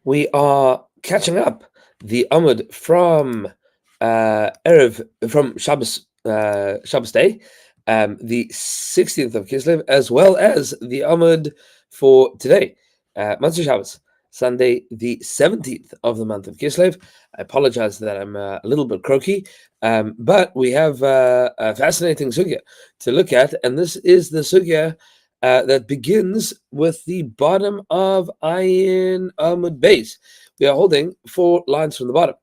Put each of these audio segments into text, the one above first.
We are catching up the Amud from Shabbos day, the 16th of Kislev, as well as the Amud for today, Maseches Shabbos, Sunday, the 17th of the month of Kislev. I apologize that I'm a little bit croaky, but we have a fascinating sugya to look at, and this is the sugya that begins with the bottom of Ayin Amud Beis. We are holding 4 lines from the bottom.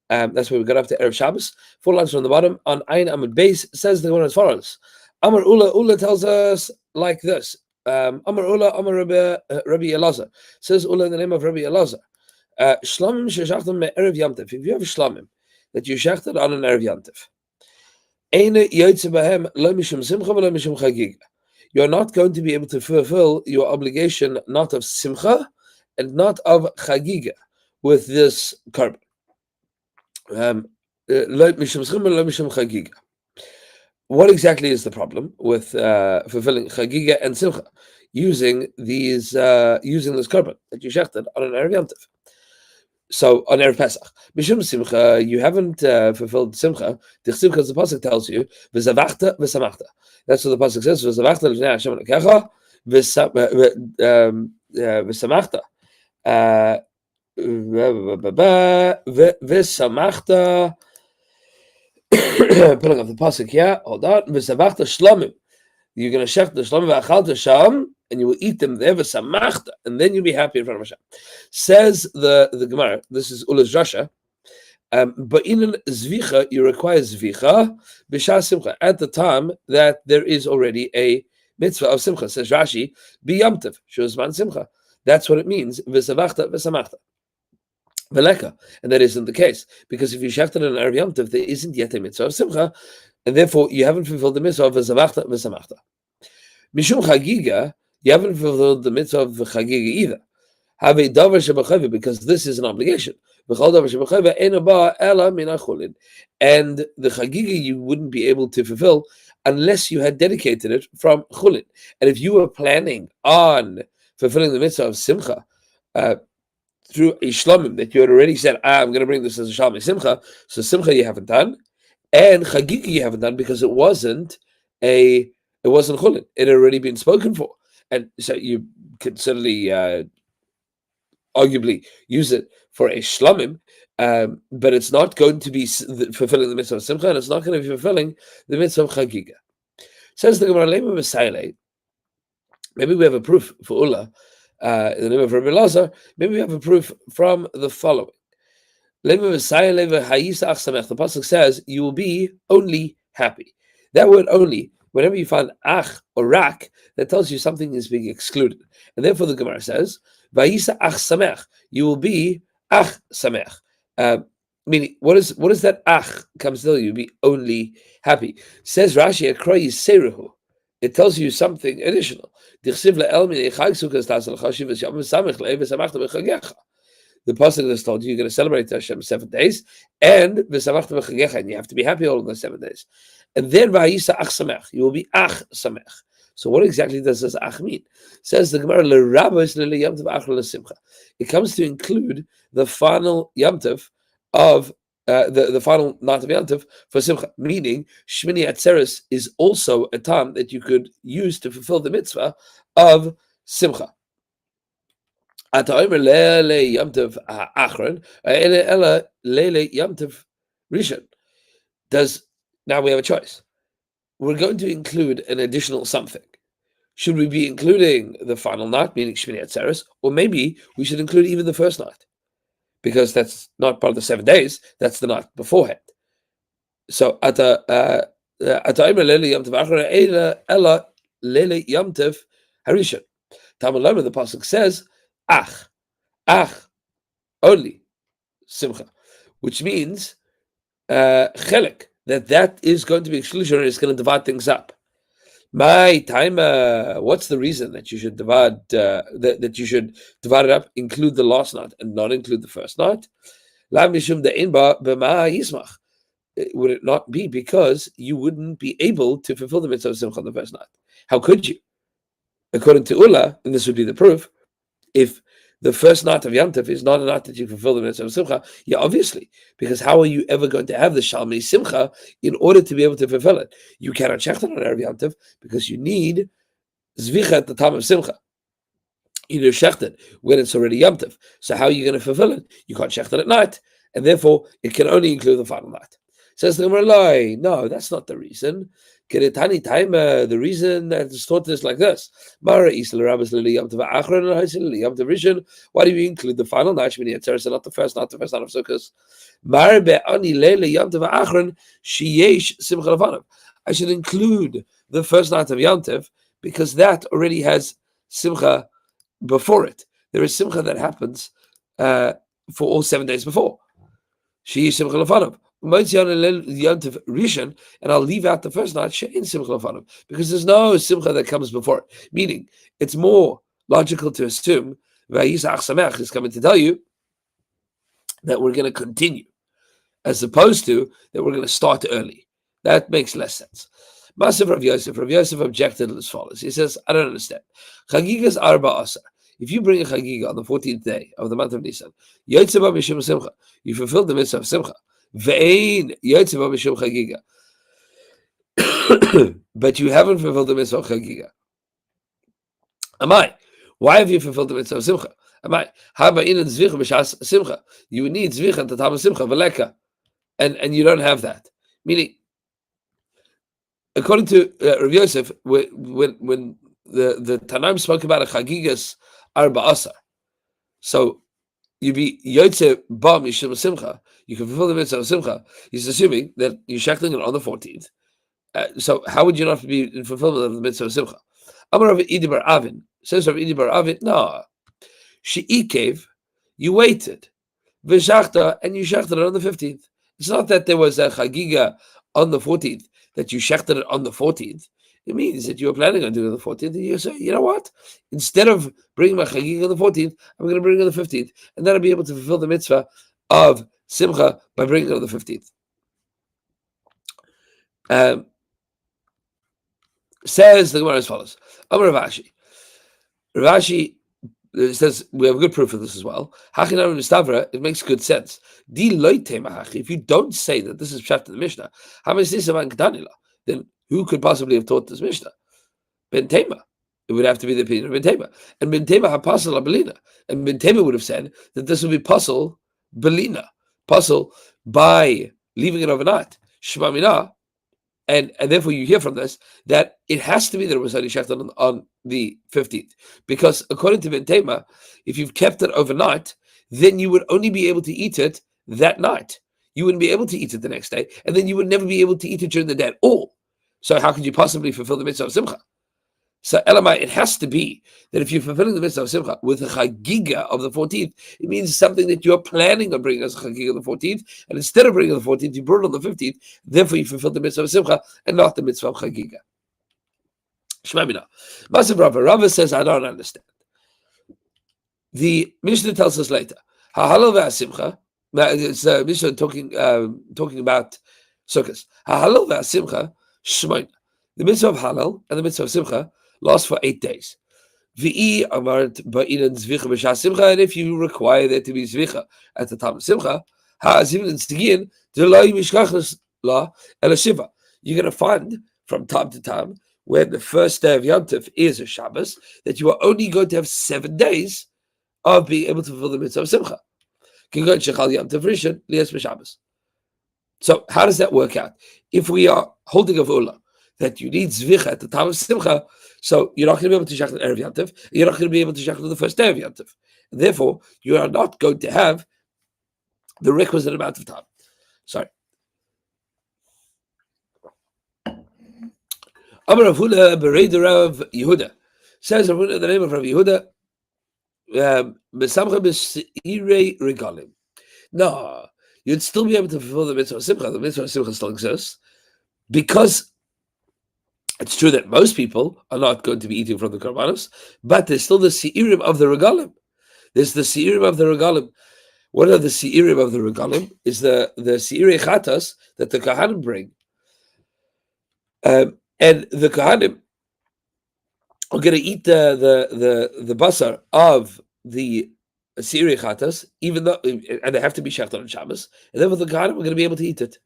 That's where we got up to Erev Shabbos. 4 lines from the bottom on Ayin Amud Beis says the one as follows. Amar Ula tells us like this. Amar Rabbi Elazar. Says Ula in the name of Rabbi Elazar. Shlamim sheshachtem me'erev yamtiv. If you have a shlamim that you shechted on an Erev Yamtiv, Eine yotze bahem lo mishum simcha v'lo mishum chagiga. You're not going to be able to fulfill your obligation, not of simcha and not of chagiga, with this carbon. What exactly is the problem with fulfilling chagiga and simcha using this carbon that you shechted on an Erev Yamtiv? So on Erev Pesach, Mishum Simcha, you haven't fulfilled Simcha. Because the pasuk tells you, "V'zavachta v'samachta." That's what the pasuk says. V'zavachta l'vnei Hashem l'kecha, v'samachta, v'samachta. Pulling up the pasuk here. Hold on. V'zavachta shlomim. You're going to shech the shlomim v'achalta sham, and you will eat them there, v'samachta, and then you'll be happy in front of Hashem. Says the Gemara, this is Ula's Rasha, but in zvicha, you require zvicha b'shas simcha, at the time that there is already a mitzvah of simcha. Says Rashi, b'yamtiv, shuzman simcha. That's what it means, v'savachta v'samachta. Veleka, and that isn't the case, because if you shechted on an Erev Yamtiv, there isn't yet a mitzvah of simcha, and therefore you haven't fulfilled the mitzvah of v'savachta v'samachta. Mishum chagiga, you haven't fulfilled the mitzvah of chagiga either. Have a davar shebachayva, because this is an obligation. And the chagiga you wouldn't be able to fulfill unless you had dedicated it from chulin. And if you were planning on fulfilling the mitzvah of simcha through a shlamim that you had already said, I'm going to bring this as a shalom simcha, so simcha you haven't done, and chagiga you haven't done because it wasn't chulin. It had already been spoken for. And so you could certainly arguably use it for a shlamim, but it's not going to be fulfilling the mitzvah of simcha, and it's not going to be fulfilling the mitzvah of chagiga. Says the Gemara, maybe we have a proof for Ula, in the name of Rabbi Elazar, maybe we have a proof from the following. The pasuk says, you will be only happy. That word only, whenever you find ach or rak, that tells you something is being excluded. And therefore the Gemara says, Vayisa ach samech, you will be ach samech. Meaning, what is that ach comes to tell you? You'll be only happy. Says Rashi, akroy seruhu. It tells you something additional. The pasuk has told you you're going to celebrate Hashem 7 days, and you have to be happy all of those 7 days. And then vayisa ach samech, you will be ach samech. So what exactly does this ach mean? Says the Gemara, it comes to include the final yamtiv of the final night of yamtiv for simcha, meaning Shmini Atzeres is also a time that you could use to fulfill the mitzvah of simcha. Now we have a choice. We're going to include an additional something. Should we be including the final night, meaning Shmini Atzeres, or maybe we should include even the first night, because that's not part of the 7 days, that's the night beforehand. So the pasuk says, ach, only simcha, which means chelik, that is going to be exclusionary, it's going to divide things up. My time, what's the reason that you should divide that you should divide it up, include the last night and not include the first night? Would it not be because you wouldn't be able to fulfill the mitzvah of simcha on the first night? How could you? According to Ula, and this would be the proof, if the first night of Yom Tov is not a night that you fulfill the mitzvah of Simcha? Yeah, obviously, because how are you ever going to have the Shalmei Simcha in order to be able to fulfill it? You cannot shechten on Erev Yom Tov because you need Zvicha at the time of Simcha. You need shechten when it's already Yom Tov. So how are you going to fulfill it? You can't shechten at night, and therefore it can only include the final night. Says the Gemara, no, that's not the reason. The reason that it's taught is like this. Why do you include the final night, and not the first night of Sukkot? I should include the first night of Yom Tov because that already has Simcha before it. There is Simcha that happens for all 7 days before. She is Simcha Lefanav. And I'll leave out the first night because there's no simcha that comes before it. Meaning, it's more logical to assume Vayisach Samech is coming to tell you that we're going to continue, as opposed to that we're going to start early. That makes less sense. Maseches Rav Yosef objected as follows. He says, I don't understand. Chagigas arba asar. If you bring a chagiga on the 14th day of the month of Nisan, you fulfilled the mitzvah of simcha. But you haven't fulfilled the mitzvah of chagiga. Why have you fulfilled the mitzvah of simcha? You would need zvicha at the time of simcha, veleka, and you don't have that. Meaning, according to Rav Yosef, when the Tanaim spoke about a chagigas arba asar, so you be yotze ba mishum simcha. You can fulfill the mitzvah of simcha. He's assuming that you're shackling it on the 14th. So how would you not be in fulfillment of the mitzvah of simcha? Amar Rav Idi bar Avin says Rav Idi bar Avin, no. She'ikev, you waited, v'shachta, and you shechted it on the 15th. It's not that there was a chagiga on the 14th that you shechted it on the 14th. It means that you were planning on doing it on the 14th, and you say, you know what? Instead of bringing my chagiga on the 14th, I'm going to bring it on the 15th, and then I'll be able to fulfill the mitzvah of simcha by bringing it on the 15th. Says the Gemara as follows. Amar Rav Ashi. Rav Ashi says, we have a good proof of this as well. It makes good sense. If you don't say that this is pshat in the Mishnah, then who could possibly have taught this Mishnah? Ben Tema. It would have to be the opinion of Ben Tema. And Ben Tema had pasal belina. And Ben Tema would have said that this would be pasal belina. Pasal by leaving it overnight. Shema Minah. And therefore you hear from this that it has to be that it was only shechted on the 15th. Because according to Ben Tema, if you've kept it overnight, then you would only be able to eat it that night. You wouldn't be able to eat it the next day. And then you would never be able to eat it during the day at all. So how could you possibly fulfill the mitzvah of simcha? So Elamai, it has to be that if you're fulfilling the mitzvah of simcha with the chagiga of the 14th, it means something that you're planning on bringing as a chagiga on the 14th, and instead of bringing on the 14th, you brought it on the 15th. Therefore, you fulfilled the mitzvah of simcha and not the mitzvah of chagiga. Shema Mina. Masev Rava says, I don't understand. The Mishnah tells us later. Ha'halal ve'asimcha. It's Mishnah talking about Sukkot. Ha'halal ve'asimcha. Shmoin. The mitzvah of halal and the mitzvah of simcha lasts for 8 days. And if you require there to be zvicha at the time of simcha, you're going to find from time to time when the first day of Yom Tov is a Shabbos that you are only going to have 7 days of being able to fulfill the mitzvah of simcha. So how does that work out? If we are holding of Ula, that you need zvicha at the time of simcha, so you're not going to be able to shechted Erev Yom Tov, you're not going to be able to shechted the first day of Yom Tov. And therefore, you are not going to have the requisite amount of time. Sorry. Amar Rav Huna bereid Rav Yehuda. Says Rav Huna, the name of Rav Yehuda, Mesamcha b'seirei regalim. No, you'd still be able to fulfill the mitzvah of simcha. The mitzvah of simcha still exists because it's true that most people are not going to be eating from the korbanos, but there's still the seirim of the regalim. There's the seirim of the regalim. What are the seirim of the regalim? Is the seirei chatas that the kahanim bring, and the kahanim are going to eat the basar of the Siri chatas, even though, and they have to be shechted on Shabbos, and then with the Kohanim, we're going to be able to eat it.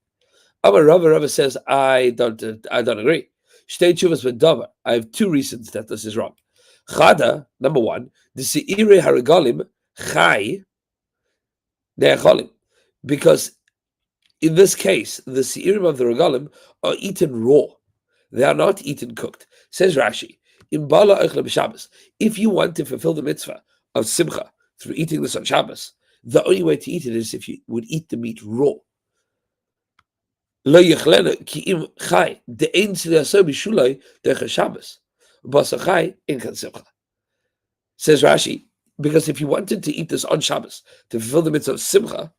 Amar Rava says, I don't agree. Shtei tshuvas v'davar. I have two reasons that this is wrong. Chada, number one, the se'irei harigalim chai ne'acholim, because in this case, the seirim of the regalim are eaten raw; they are not eaten cooked. Says Rashi, "In bala oichle b'Shabbos, if you want to fulfill the mitzvah of simcha through eating this on Shabbos, the only way to eat it is if you would eat the meat raw." Lo yechlena ki im chai de'ein tziliaso b'shulai derech Shabbos, b'asa chai in kan simcha. Says Rashi, because if you wanted to eat this on Shabbos to fulfill the mitzvah of simcha,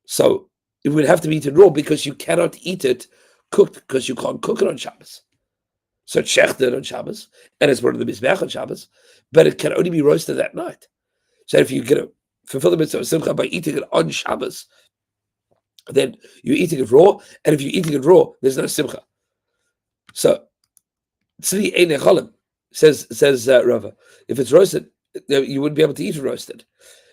so it would have to be eaten raw because you cannot eat it cooked because you can't cook it on Shabbos. So it's shechted on Shabbos and it's part of the mizbeach on Shabbos, but it can only be roasted that night. So if you're going to fulfill the mitzvah of simcha by eating it on Shabbos, then you're eating it raw, and if you're eating it raw, there's no simcha. So tzli ein echolim, says Rava, if it's roasted, you wouldn't be able to eat it roasted.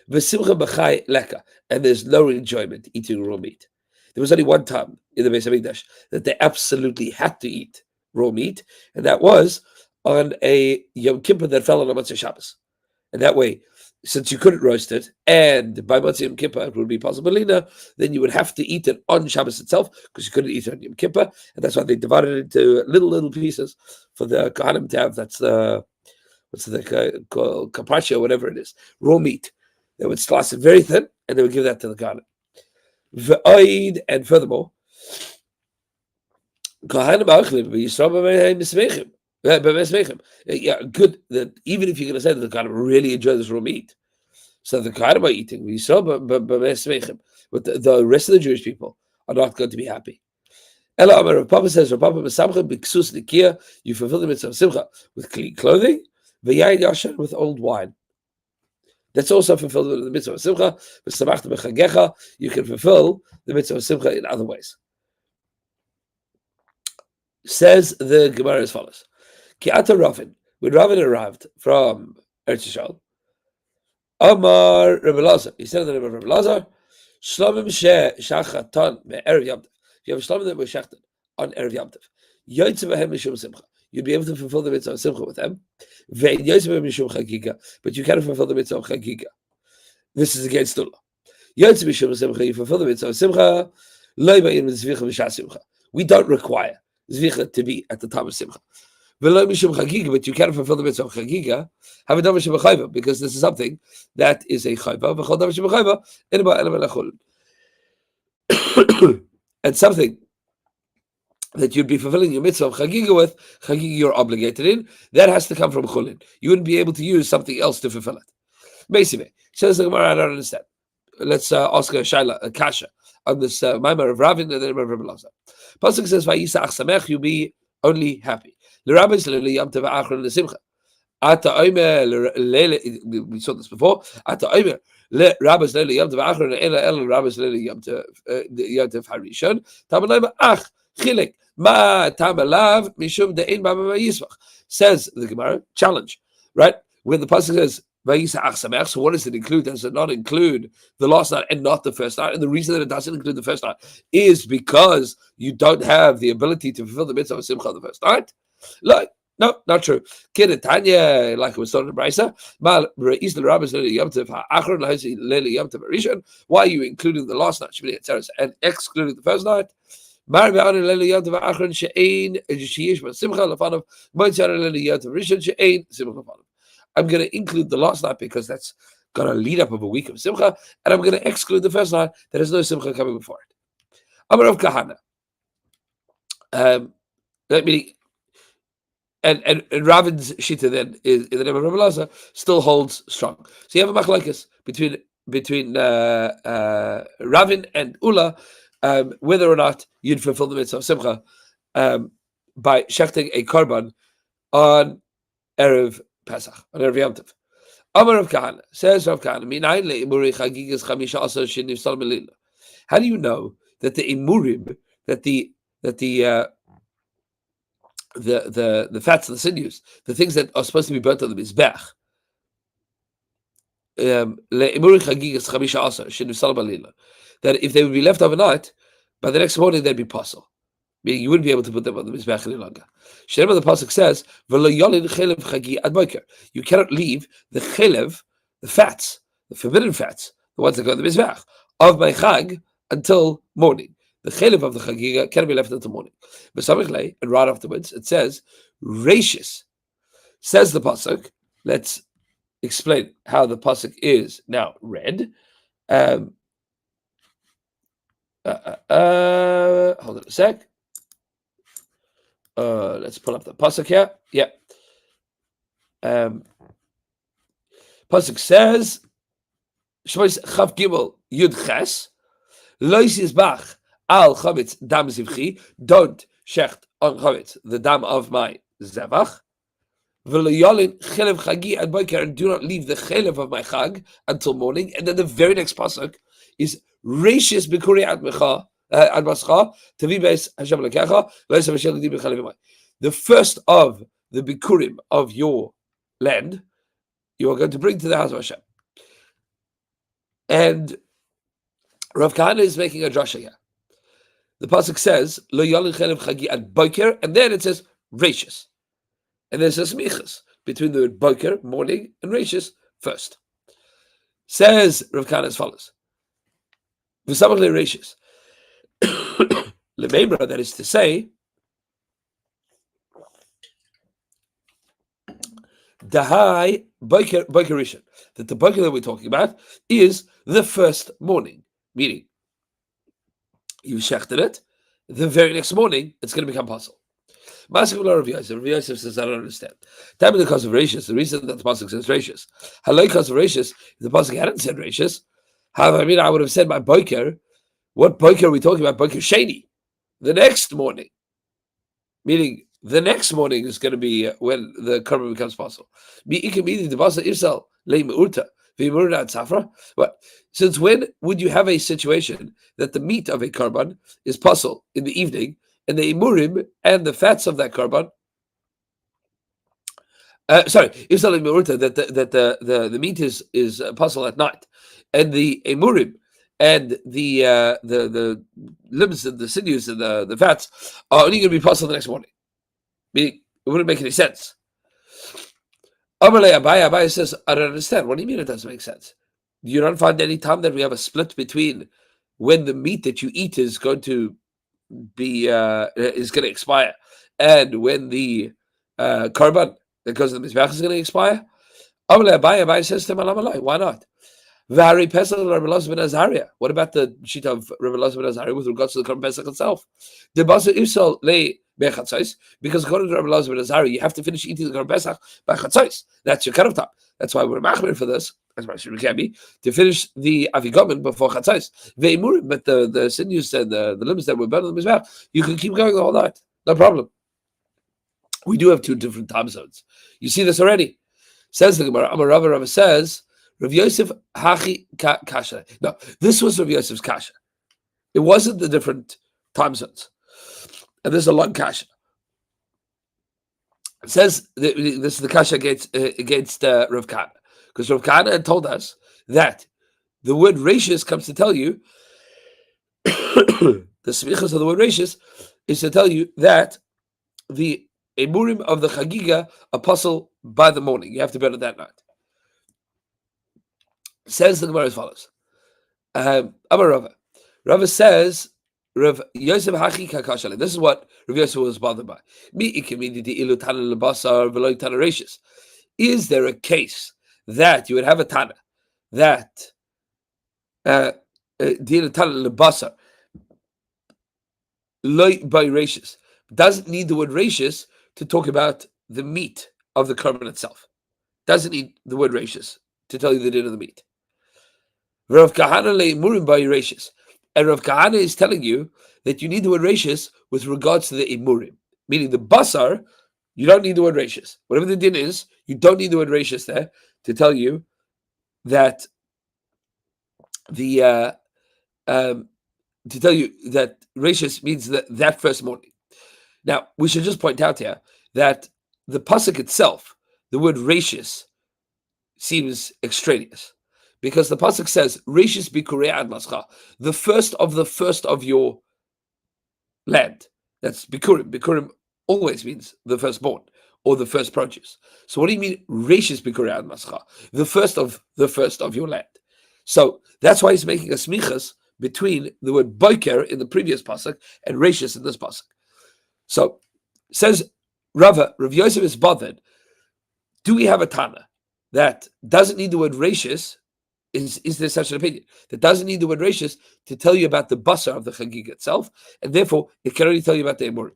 V'simcha b'chai leka, and there's no enjoyment eating raw meat. There was only one time in the Beis Hamikdash that they absolutely had to eat raw meat, and that was on a Yom Kippur that fell on a Motzei Shabbos. And that way, since you couldn't roast it, and by Motzei Yom Kippur it would be possible, then you would have to eat it on Shabbos itself because you couldn't eat it on Yom Kippur, and that's why they divided it into little pieces for the Kohanim to have. That's the called kapacha, whatever it is, raw meat. They would slice it very thin, and they would give that to the Kohanim. V'oid, and furthermore, Kohanim achlim v'yisrael b'mesmechim. Yeah, good. That even if you're going to say that the Kohanim really enjoy this raw meat, so the Kohanim are eating v'yisrael b'mesmechim, but the rest of the Jewish people are not going to be happy. Ela Amar Rav Papa says, Rav Papa b'samcha b'ksus nikia, you fulfill the mitzvah of simcha with clean clothing, v'yayin yashan, with old wine. That's also fulfilled in the mitzvah of simcha. You can fulfill the mitzvah of simcha in other ways. Says the Gemara as follows: Ki ata Ravin, when Ravin arrived from Eretz Yisrael, Amar Rebbe Lazar, he said in the name of Rebbe Lazar, Shlomim shachatan me'erev Yom Tov. If you have a shlomim that were shechted on erev Yom Tov, yoytze v'hem mishum simcha, you'd be able to fulfill the mitzvah of simcha with them. But you cannot fulfill the mitzvah of chagiga. This is against the law. You fulfill the mitzvah of simcha. We don't require zvicha to be at the time of simcha. But you cannot fulfill the mitzvah of chagiga. Because this is something that is a chayva. And something that you'd be fulfilling your mitzvah of chagiga with, chagiga you're obligated in, that has to come from chulin. You wouldn't be able to use something else to fulfill it. Basically, says the Gemara, I don't understand. Let's ask a shaila, a kasha, on this maimar of Ravin and then of Rebbe Lazar. Pasuk says, "Vayisa achsamech," you be only happy. L'rabbis le'yam tov achron le'simcha. Ata omer le'le. We saw this before. Ata omer le'rabbis le'yam tov achron ela rabbis le'yam tov harishon. Tamalay ach chilek. Ma tamalav mishum de'in b'ma yisvach. Says the Gemara, challenge, right? When the pasuk says vayisa achsamech, so what does it include? Does it not include the last night and not the first night? And the reason that it doesn't include the first night is because you don't have the ability to fulfill the mitzvah of simcha the first night. Like, no, not true. Kidatanya, like it was told in Brisa, why are you including the last night and excluding the first night? I'm going to include the last night because that's going to lead up of a week of simcha, and I'm going to exclude the first night that has no simcha coming before it. Amar of Kahana. Let me. And Ravin's shita then is in the name of Rebbe Lazar still holds strong. So you have a machlokes between Ravin and Ula, whether or not you'd fulfill the mitzvah of simcha by shechting a korban on erev Pesach, on erev Yom Tov. Amar Rav Kahana, says Rav Kahana, minayin le'imuri chagigas chamisha asar shenifsal melila. How do you know that the imurim, that the fats and the sinews, the things that are supposed to be burnt on the mizbech, that if they would be left overnight, by the next morning they'd be possible. Meaning you wouldn't be able to put them on the Mizbeach any longer. Shemar the Pasuk says, you cannot leave the chelev, the fats, the forbidden fats, the ones that go on the Mizbeach, of my Chag until morning. The chelev of the Chagiga cannot be left until morning. And right afterwards it says, Rashis. Says the Pasuk, let's explain how the Pasuk is now read. Hold on a sec. Let's pull up the pasuk here. Yeah. Pasuk says, Shmois Chav Gimel Yud Ches, Lois Yizbach Al Chametz Dam Zivchi. Don't shecht on Chametz the dam of my zevach. V'loyolin Chelev Chagi Ad Boker, and do not leave the Chelev of my Chag until morning. And then the very next pasuk is Rashis Bikuri Ad Mecha. The first of the bikurim of your land, you are going to bring to the house of Hashem. And Rav Kahana is making a drasha here. The pasuk says, "Lo yalin chelev chagi ad boker," and then it says rashis, and there's a smichas between the word boker, morning, and rashis, first. Says Rav Kahana as follows: "V'samach le rashis." Lememra, that is to say, Dahai Boker Rishon, that the Boker that we're talking about is the first morning, meaning you shechted it, the very next morning it's going to become possible. Maseches Rav Yosef says, I don't understand. Time the cause of rashis, the reason that the pasuk says rashis. Haloi cause of rashis, if the pasuk hadn't said rashis, however, I would have said my Boker. What Boker are we talking about? Boker Sheni, the next morning. Meaning, the next morning is going to be when the korban becomes possible. But since when would you have a situation that the meat of a korban is possible in the evening, and the imurim and the fats of that korban? That the meat is possible at night, and the imurim and the limbs and the sinews and the fats are only going to be possible the next morning. Meaning, it wouldn't make any sense. Abaye says, I don't understand. What do you mean it doesn't make sense? Do you not find any time that we have a split between when the meat that you eat is going to be is going to expire, and when the korban that goes to the mizbeach is going to expire? Abaye says to him, why not? What about the sheet of Rabbi Elazar ben Azariah with regards to the Korban Pesach itself? Because according to Rabbi Elazar ben Azariah, you have to finish eating the Korban Pesach by chatzos. That's your cutoff time. That's why we're machmir for this, as much as we can be, to finish the avigomen before chatzos. But the sinews and the limbs that were burned on the mizbeach, you can keep going the whole night, no problem. We do have two different time zones. You see this already. Says the Gemara. Amar Rava says, Rav Yosef Hachi Kasha. No, this was Rav Yosef's Kasha. It wasn't the different time zones. And this is a long Kasha. It says this is the Kasha against Rav Kahana. Because Rav Kahana had told us that the word rashis comes to tell you, the smichas of the word rashis is to tell you that the emurim of the chagiga are possible by the morning. You have to burn it that night. Says the Gemara as follows. Amar Rava says, Rav Yosef Hachi Kakashale. This is what Rav Yosef was bothered by. Is there a case that you would have a Tana that doesn't need the word rashis to talk about the meat of the korban itself? Doesn't need the word rashis to tell you the din of the meat. Rav Kahana le'imurim by rashis, and Rav Kahana is telling you that you need the word rashis with regards to the imurim, meaning the basar. You don't need the word rashis. Whatever the din is, you don't need the word rashis there to tell you that the to tell you that rashis means that first morning. Now we should just point out here that the pasuk itself, the word rashis, seems extraneous. because the pasuk says Rishis Bikurei Ad Mascha, the first of your land. That's Bikurim. Bikurim always means the firstborn or the first produce. So what do you mean Rishis Bikurei Ad Mascha? The first of your land. So that's why he's making a smichas between the word boker in the previous pasuk and Rishis in this pasuk. So says Rav Yosef is bothered. Do we have a Tana that doesn't need the word Rishis? Is there such an opinion that doesn't need the word Rishis to tell you about the basar of the Chagiga itself, and therefore it can only tell you about the Emurim?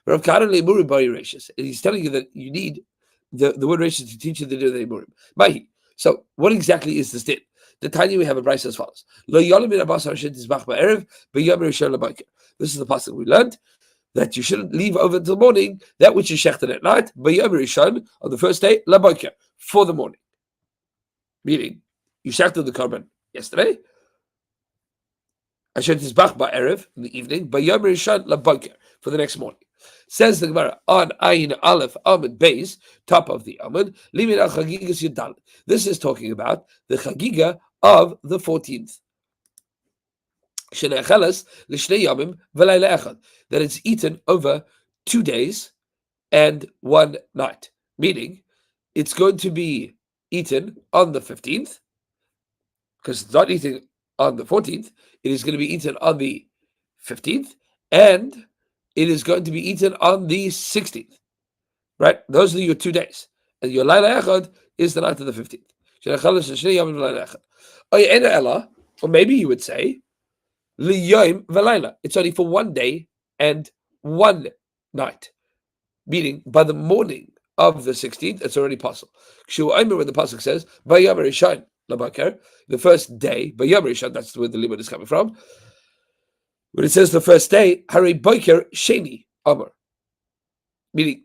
Rav Karan le'Emurim bari Rishis, and he's telling you that you need the word Rishis to teach you the din of the Emurim. Mahi. So what exactly is this din? The Tanya we have a brayso as follows: Lo yolim min abasar shetizbach ba'erev b'yom rishon labayker. This is the pasuk we learned, that you shouldn't leave over until morning that which is shechted at night, b'yom rishon, on the first day, labayker, for the morning. Meaning, you shechted the korban yesterday, asher tizbach ba'erev, in the evening, b'yom rishon labayker, for the next morning. Says the Gemara on Ayin Aleph Amud Beis, top of the Amud, Limin al Chagigas Yudal. This is talking about the Chagiga of the 14th. That it's eaten over 2 days and 1 night. Meaning, it's going to be eaten on the 15th, because it's not eating on the 14th. It is going to be eaten on the 15th, and it is going to be eaten on the 16th. Right? Those are your 2 days. And your Laila Echad is the night of the 15th. Or maybe you would say, it's only for 1 day and 1 night. Meaning, by the morning of the 16th, it's already possible. When the pasuk says, the first day, that's where the limit is coming from. When it says the first day, Hari Boker Sheni Amar. Meaning,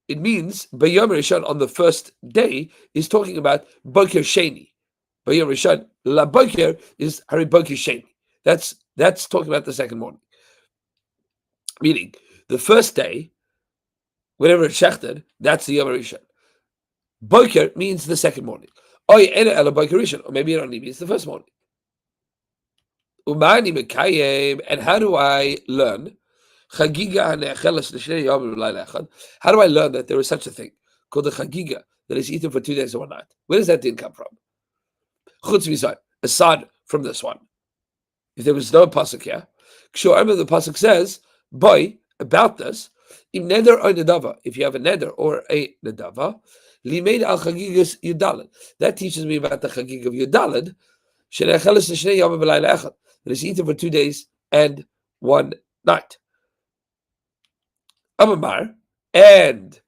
it means Bayom Rishon on the first day is talking about Boker Sheni. Bayom Rishon La Boker is Hari Boker Sheni. That's talking about the second morning. Meaning, the first day, whenever it's shechted, that's the Yom Rishon. Boker means the second morning. Oy Ena Ela Boker Rishon, or maybe it only means the first morning. And how do I learn? How do I learn that there is such a thing called the chagiga that is eaten for 2 days and 1 night? Where does that din come from? Aside from this one, if there was no pasuk here, the pasuk says, "Boy, about this, if you have a neder or a nedava, limeid al chagigas yudalad." That teaches me about the chagig of yudalad. That is eaten for 2 days and 1 night. Amamar, and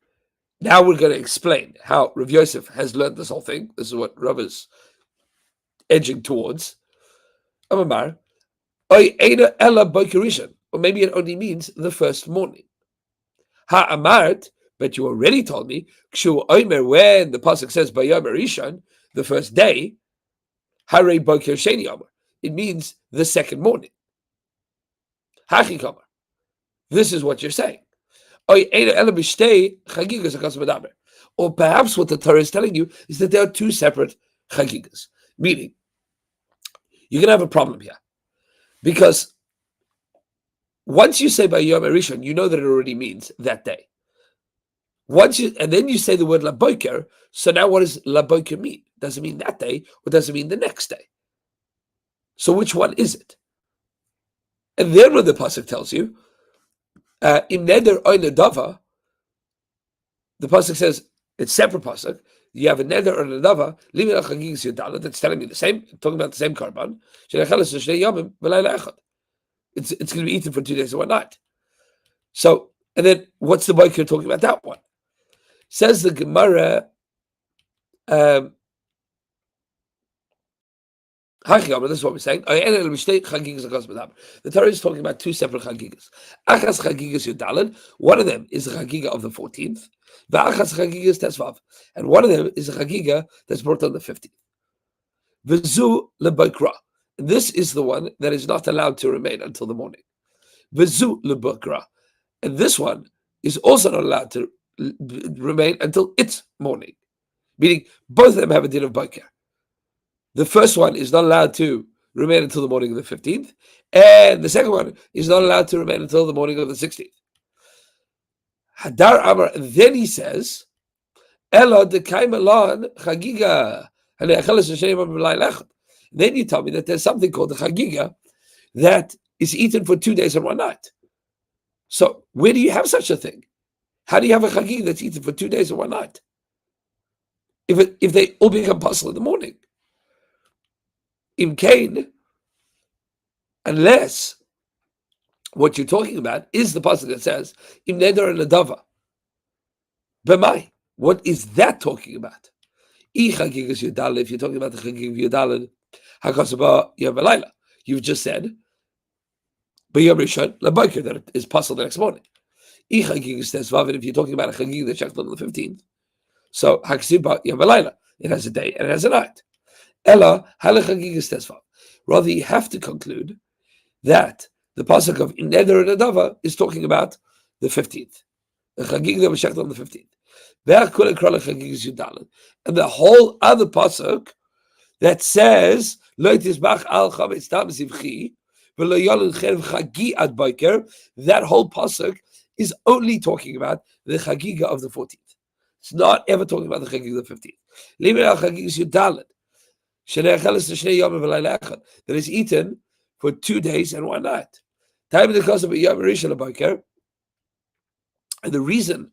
now we're going to explain how Rav Yosef has learned this whole thing. This is what Rav is edging towards. Amamar, or maybe it only means the first morning. Ha'amart, but you already told me, when the pasuk says Bayom Rishon, the first day, Hare Boker Sheni Amar. It means the second morning. Hachikamar. This is what you're saying. Or perhaps what the Torah is telling you is that there are 2 separate chagigas. Meaning, you're going to have a problem here. Because once you say by Yom Rishon, you know that it already means that day. And then you say the word laboker, so now what does laboker mean? Does it mean that day, or does it mean the next day? So which one is it? And then when the pasuk tells you, in neder oy nedava, the pasuk says it's separate pasuk. You have a neder or nedava, limit al chagigas yudala. That's telling me the same, talking about the same korban. It's going to be eaten for 2 days and 1 night. So, and then what's the boiker talking about that one? Says the Gemara. This is what we're saying. The Torah is talking about 2 separate chagigas. Achas chagigas yudalad. One of them is the chagiga of the 14th. V'achas chagigas tesvav. And one of them is a chagiga that's brought on the 15th. V'zu lebakra. This is the one that is not allowed to remain until the morning. V'zu lebakra. And this one is also not allowed to remain until its morning. Meaning, both of them have a din of bakr. the first one is not allowed to remain until the morning of the 15th, and the second one is not allowed to remain until the morning of the 16th. Hadar Amar, then he says, Ela de Kaimalon Chagiga. Then you tell me that there's something called the Chagiga that is eaten for 2 days and 1 night. So where do you have such a thing? How do you have a Chagiga that's eaten for 2 days and 1 night? If they all become puzzle in the morning. In Cain, unless what you're talking about is the puzzle that says, Im Neder and Adava. B'mai. What is that talking about? If you're talking about the Chagig of Yudalad, Hakasaba Yavalayla, you've just said, B'yom Rishon, Labaker, that it is puzzle the next morning. If you're talking about a Chagig that checked on the 15th, so Hakasiba Yavalayla, it has a day and it has a night. Ella, Halachagig is Tesvav. Rather, you have to conclude that the pasuk of Neder and Adava is talking about the 15th. The Chagig that was checked on the 15th. And the whole other pasuk that says that whole pasuk is only talking about the chagiga of the 14th. It's not ever talking about the chagiga of the 15th. That is eaten for 2 days and 1 night. And the reason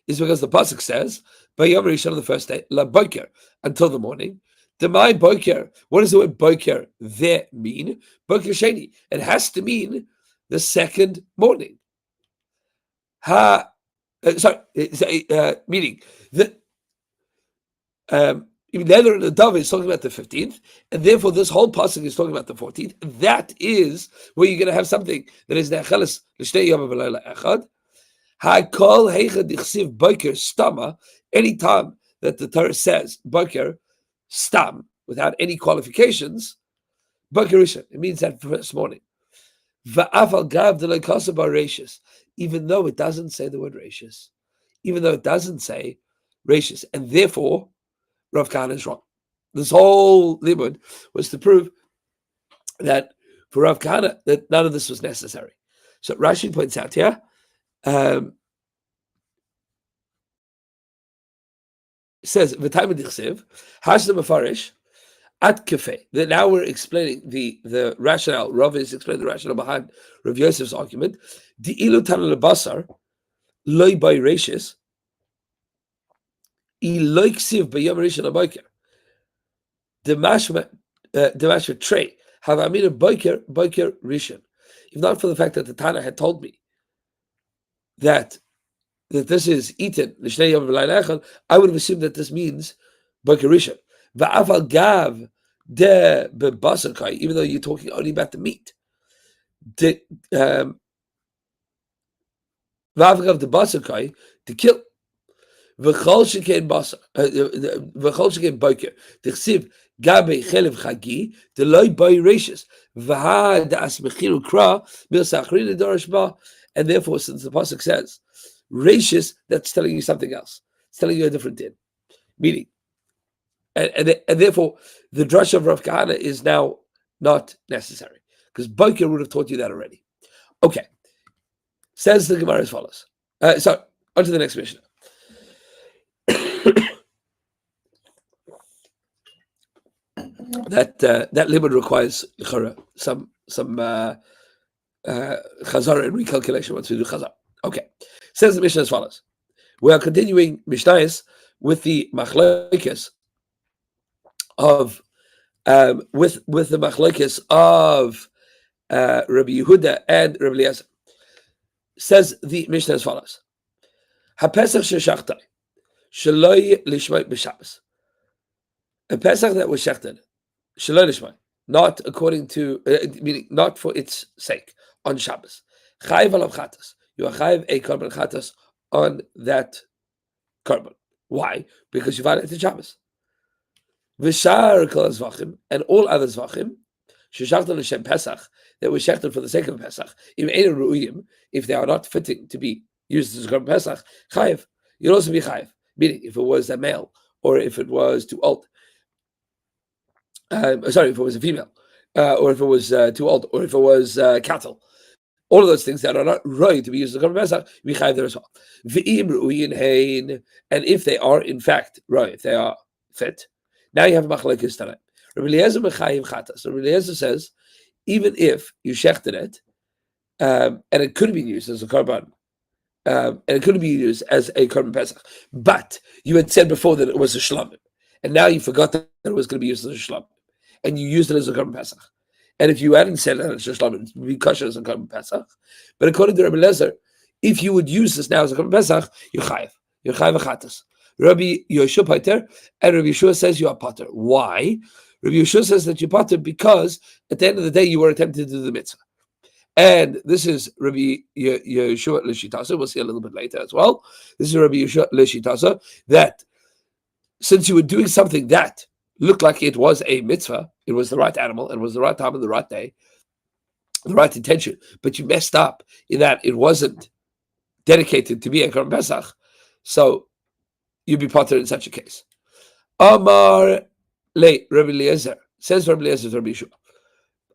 is because the pasuk says, by Yom Rishon on the first day, la boker, until the morning. Demai boker. What does the word boker there mean? Boker sheni. It has to mean the second morning. Meaning that Neder and the Dove is talking about the 15th, and therefore this whole pasuk is talking about the 14th. That is where you're going to have something that is ne'acheles l'shnei yom v'layla echad. Hakol heichad dichsiv boker stama. Anytime that the Torah says boker stam without any qualifications, boker rishon, it means that first morning. Va'afal gav de lekasaba rachis, even though it doesn't say the word rachis, even though it doesn't say rachis, and therefore Rav Kahana is wrong. This whole limud was to prove that for Rav Kahana that none of this was necessary. So Rashi points out here. Says v'tayim dichsev hashna mafarish at kafe. That now we're explaining the rationale. Rav is explaining the rationale behind Rav Yosef's argument. Di ilu tana lebasar loy by rashis I loy ksiv b'yom rishon aboker demashma trey have amina boker rishon. If not for the fact that the Tana had told me that this is eaten, I would have assumed that this means boker rishon. Va'afal gav de bebasakai, even though you're talking only about the meat. Va'afal gav de basakai to kill. V'chol sheken basar, v'chol sheken boker. T'chsiv gabe chelev chagi deloy boy rashis v'ha da'as mechiru kra mil sachrin edorish ba. And therefore, since the pasuk says rashis, that's telling you something else. It's telling you a different din. Meaning, and therefore, the drush of Rav Kahana is now not necessary because boker would have taught you that already. Okay, says the Gemara as follows. So on to the next Mishnah. That limit requires some chazar and recalculation once we do chazar. Okay, says the Mishnah as follows. We are continuing Mishnayos with the machlokes of with the machlokes of Rabbi Yehuda and Rabbi Eliezer. Says the Mishnah as follows: HaPesach sheshachtai shaloi lishmai b'Shabbos. A Pesach that was shechted, shaloi lishmai, not according to, meaning not for its sake, on Shabbos. Chayiv alav chatas. You are chayiv a korban chatas on that korban. Why? Because you violated Shabbos. V'shar kol zvachim, and all other zvachim sheshachted l'shem Pesach that were shechted for the sake of Pesach. If they are not fitting to be used as korban Pesach, chayiv. You'll also be chayiv. Meaning, if it was a male or if it was too old. Sorry, if it was a female, or if it was too old, or if it was cattle. All of those things that are not right to be used as a korban pesach, we chayiv there as well. V'im ru'in hein, and if they are in fact right, if they are fit, now you have a machlekes tanaim. Rabbi Eliezer mechayiv chatas. So Rabbi Eliezer says, even if you shechted it, and it could be used as a korban, and it could be used as a korban pesach, but you had said before that it was a shlamim, and now you forgot that it was going to be used as a shlamim, and you used it as a korban pesach. And if you hadn't said that it's a shlamim, it would be kosher as a korban pesach. But according to Rabbi Eliezer, if you would use this now as a korban pesach, you're chayiv. You're chayiv achatas. Rabbi Yoshua pater, and Rabbi Yeshua says you are pater. Why? Rabbi Yeshua says that you're pater because at the end of the day you were attempting to do the mitzvah. And this is Rabbi Yeshua Lishitasa. We'll see a little bit later as well. This is Rabbi Yeshua Lishitasa, that since you were doing something that looked like it was a mitzvah, it was the right animal, and was the right time and the right day, the right intention, but you messed up in that it wasn't dedicated to be a korban pesach, so you'd be potter in such a case. Amar le Rabbi Eliezer, says Rabbi Eliezer to Rabbi Yeshua,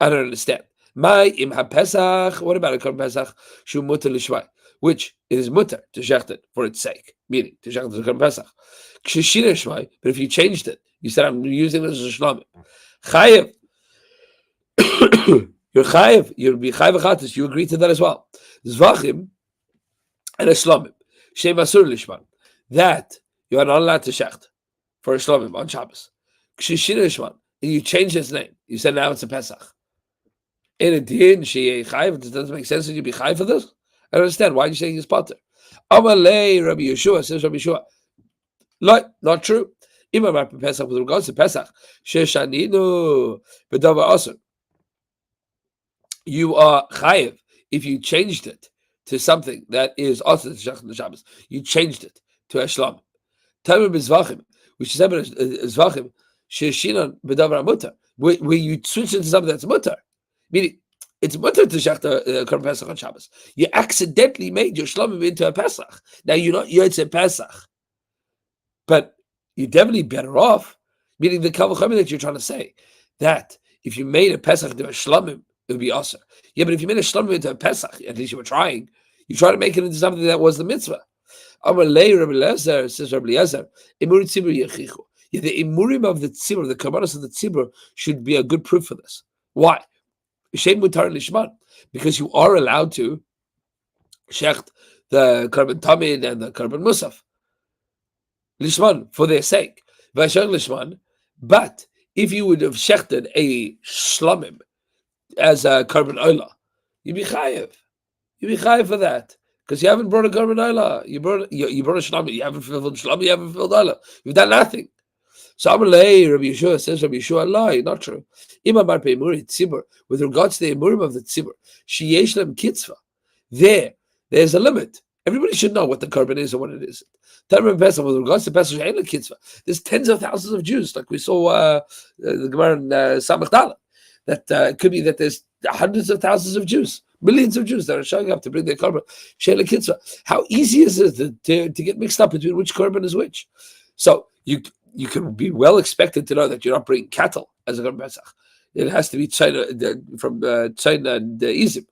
I don't understand. My im ha-pesach, what about a korban pesach? Shu muter lishvai, which is muter to shecht it for its sake, meaning to shecht it a korban pesach. Kshishina shvai, but if you changed it, you said I'm using this as a shlamim. Chayev, you're chayev. You'll be chayev achatis. You agree to that as well. Zvachim and a shlamim, shem asur lishman, that you are not allowed to shecht for a shlamim on Shabbos. Kshishina shman, and you changed its name. You said now it's a pesach. In a din she chayev. It doesn't make sense that you be chayev for this. I don't understand why you're saying it's potter. Amalei Rabbi Yeshua, says Rabbi Yeshua. Not true. Imam Pesach, with regards to Pesach, Sheshaninu b'davar asur, you are chayev if you changed it to something that is also to shechted the Shabbos. You changed it to a shlam. Tamer b'zvachim, which is zvachim, sheshinan b'davar mutar, where you switch it to something that's mutar, meaning it's mutar to shecht a korban Pesach on Shabbos. You accidentally made your shlamim into a Pesach. Now you're not Yotzei Pesach, but you're definitely better off, meaning the kavachami that you're trying to say, that if you made a Pesach into a shlamim, it would be awesome. Yeah, but if you made a shlamim into a Pesach, at least you were trying. You try to make it into something that was the mitzvah. Amalei Rabbi Eliezer, says Rabbi Eliezer, Imur tzibur yechichu. Yeah, the imurim of the tzibur, the karbanos of the tzibur, should be a good proof for this. Why? Shem mutar lishman, because you are allowed to shecht the karban tamid and the karban musaf. Lishman, for their sake. Vashar lishman, but if you would have shechted a shlamim as a korban oila, you'd be chayev. You'd be chayev for that. Because you haven't brought a korban oila. You brought a shlamim. You haven't fulfilled shlamim, you haven't fulfilled oila. You've done nothing. So Amalei, Rabbi Yeshua says, Rabbi Yeshua, lie, not true. Imamar pe'imuri tzibur, with regards to the imurim of the tzibur, sheyesh lem kitzvah, there's a limit. Everybody should know what the korban is and what it isn't. With regards to Pesach, there's tens of thousands of Jews, like we saw the Gemara in Samach Dalet, that it could be that there's hundreds of thousands of Jews, millions of Jews that are showing up to bring their korban. Sheila Kitzvah. How easy is it to get mixed up between which korban is which? So you can be well expected to know that you're not bringing cattle as a korban Pesach. It has to be China from China and Egypt,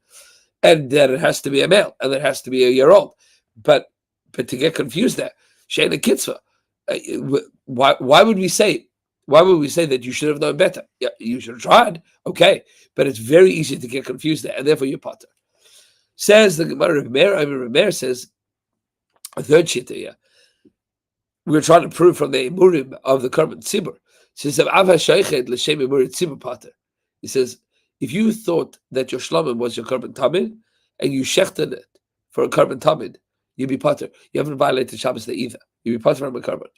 and then it has to be a male, and it has to be a year old. But to get confused there, Sheina Kitzvah, why would we say that you should have known better? Yeah, you should have tried, okay, but it's very easy to get confused there, and therefore you're potter. Says the Gemara of Meir says, a third shita here. We're trying to prove from the imurim of the korban tzibur. He says, if you thought that your shlamim was your korban tamid and you shechted it for a korban tamid, you'd be potter. You haven't violated Shabbos there either. You'd be potter from a korban,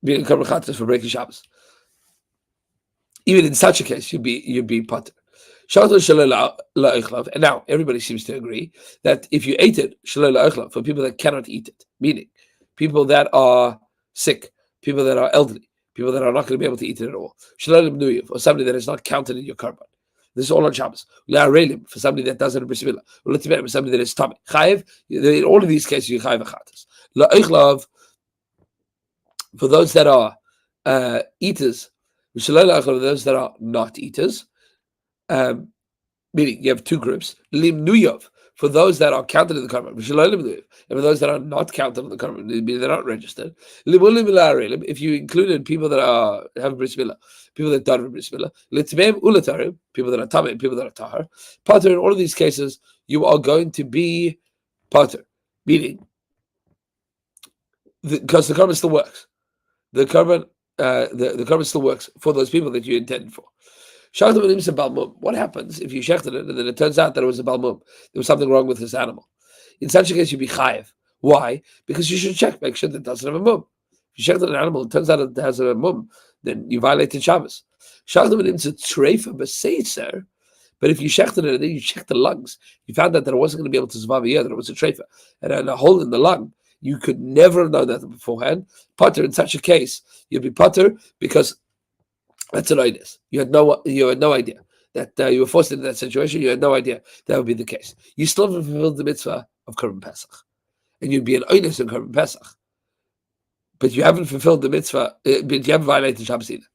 being a korban chatas for breaking Shabbos. Even in such a case, you'd be potter. And now everybody seems to agree that if you ate it, for people that cannot eat it, meaning people that are sick, people that are elderly, people that are not going to be able to eat it at all, or somebody that is not counted in your korban. This is all on Shabbos. For somebody that doesn't have a for somebody that is tummy. Chayev, in all of these cases, you chayev achatas. La'ichlav, for those that are eaters, Those that are not eaters, meaning you have two groups. Lim nuyov, for those that are counted in the korban, and for those that are not counted in the korban, meaning they're not registered. If you included people that have bris milah, people that don't have bris milah, people that are tamei, people that are tahar, pater. In all of these cases, you are going to be pater, meaning because the korban still works. The korban, the korban still works for those people that you intended for. What happens if you shechted it and then it turns out that it was a balmum? There was something wrong with this animal. In such a case, you'd be chayiv. Why? Because you should check, make sure that it doesn't have a mum. If you shechted an animal, it turns out it has a mum, then you violated Shabbos. But if you shechted it and then you checked the lungs, you found out that it wasn't going to be able to survive a year, that it was a treifa, and had a hole in the lung. You could never have known that beforehand. Potter, in such a case, you'd be potter because that's an idea. You had no idea that you were forced into that situation. You had no idea that would be the case. You still haven't fulfilled the mitzvah of Korban Pesach, and you'd be an oinus in Korban Pesach, but you haven't fulfilled the mitzvah. But you haven't violated Shabbos either.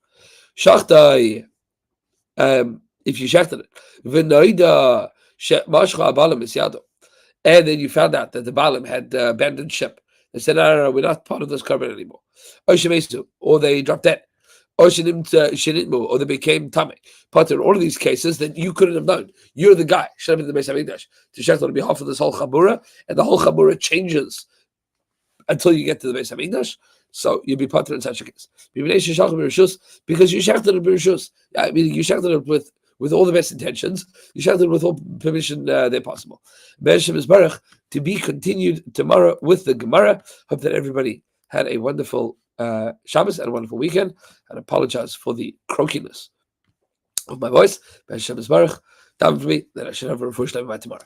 Shachtai, if you shechted it, v'noida mashcha abalim isyado, and then you found out that the balim had abandoned ship. They said, no, we're not part of this korban anymore. Or they dropped dead. Or they became tamei. But in all of these cases, that you couldn't have known. You're the guy. Should have been the Beis Hamikdash to shechted on behalf of this whole chabura, and the whole chabura changes until you get to the Beis Hamikdash. So you'd be patur in such a case because you shechted it b'rishus. I mean, you shechted it with all the best intentions. You shechted it with all permission there possible. Be'eshem is Baruch, to be continued tomorrow with the Gemara. Hope that everybody had a wonderful Shabbos and a wonderful weekend, and apologize for the croakiness of my voice. Be'eshem is Baruch. Daven for me that I should have a refuah shleima by tomorrow.